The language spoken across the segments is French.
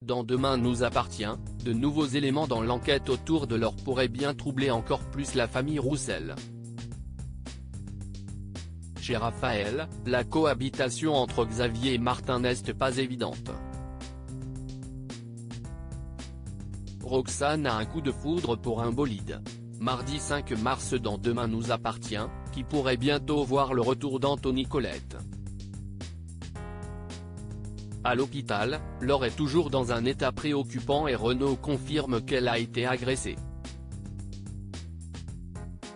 Dans Demain nous appartient, de nouveaux éléments dans l'enquête autour de Laure pourraient bien troubler encore plus la famille Roussel. Chez Raphaël, la cohabitation entre Xavier et Martin n'est pas évidente. Roxane a un coup de foudre pour un bolide. Mardi 5 mars dans Demain nous appartient, qui pourrait bientôt voir le retour d'Anthony Colette. À l'hôpital, Laure est toujours dans un état préoccupant et Renaud confirme qu'elle a été agressée.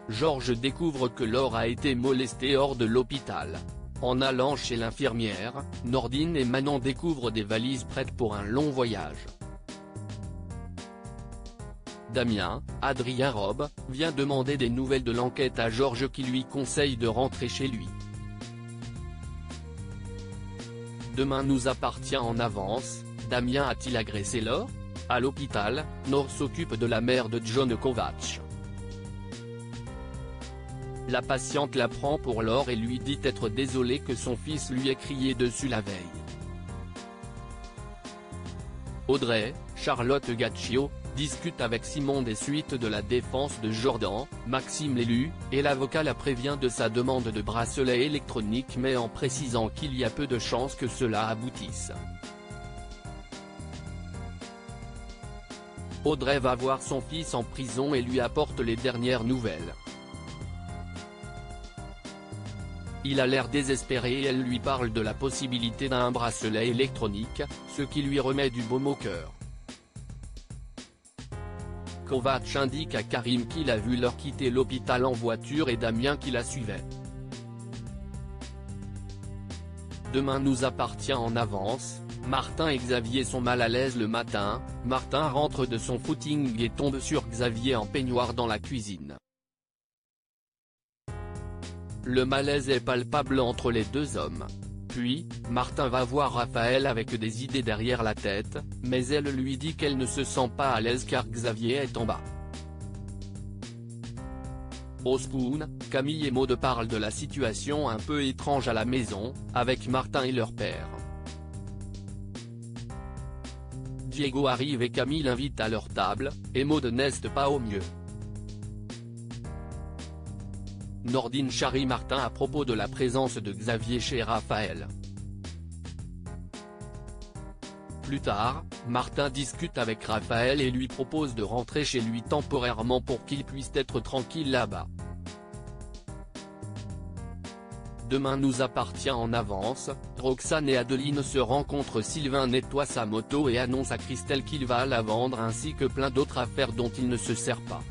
Georges découvre que Laure a été molestée hors de l'hôpital. En allant chez l'infirmière, Nordine et Manon découvrent des valises prêtes pour un long voyage. Damien, Adrien Robe, vient demander des nouvelles de l'enquête à Georges qui lui conseille de rentrer chez lui. Demain nous appartient en avance, Damien a-t-il agressé Laure? À l'hôpital, Nord s'occupe de la mère de John Kovacs. La patiente la prend pour Laure et lui dit être désolée que son fils lui ait crié dessus la veille. Audrey, Charlotte Gaccio, discute avec Simon des suites de la défense de Jordan, Maxime l'élu, et l'avocat la prévient de sa demande de bracelet électronique mais en précisant qu'il y a peu de chances que cela aboutisse. Audrey va voir son fils en prison et lui apporte les dernières nouvelles. Il a l'air désespéré et elle lui parle de la possibilité d'un bracelet électronique, ce qui lui remet du baume au cœur. Kovacs indique à Karim qu'il a vu Laure quitter l'hôpital en voiture et Damien qui la suivait. Demain nous appartient en avance, Martin et Xavier sont mal à l'aise le matin, Martin rentre de son footing et tombe sur Xavier en peignoir dans la cuisine. Le malaise est palpable entre les deux hommes. Puis, Martin va voir Raphaël avec des idées derrière la tête, mais elle lui dit qu'elle ne se sent pas à l'aise car Xavier est en bas. Au spoon, Camille et Maud parlent de la situation un peu étrange à la maison, avec Martin et leur père. Diego arrive et Camille l'invite à leur table, et Maud n'est pas au mieux. Nordine charrie Martin à propos de la présence de Xavier chez Raphaël. Plus tard, Martin discute avec Raphaël et lui propose de rentrer chez lui temporairement pour qu'il puisse être tranquille là-bas. Demain nous appartient en avance, Roxane et Adeline se rencontrent. Sylvain nettoie sa moto et annonce à Christelle qu'il va la vendre ainsi que plein d'autres affaires dont il ne se sert pas.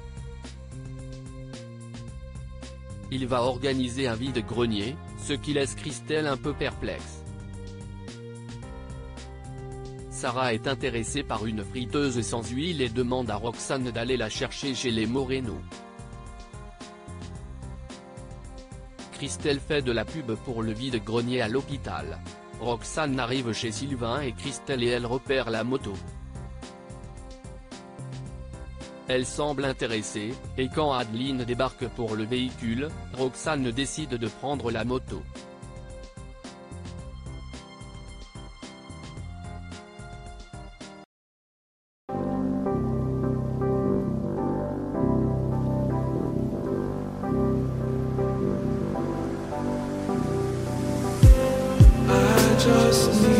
Il va organiser un vide-grenier, ce qui laisse Christelle un peu perplexe. Sarah est intéressée par une friteuse sans huile et demande à Roxane d'aller la chercher chez les Moreno. Christelle fait de la pub pour le vide-grenier à l'hôpital. Roxane arrive chez Sylvain et Christelle et elle repèrent la moto. Elle semble intéressée, et quand Adeline débarque pour le véhicule, Roxane décide de prendre la moto. I just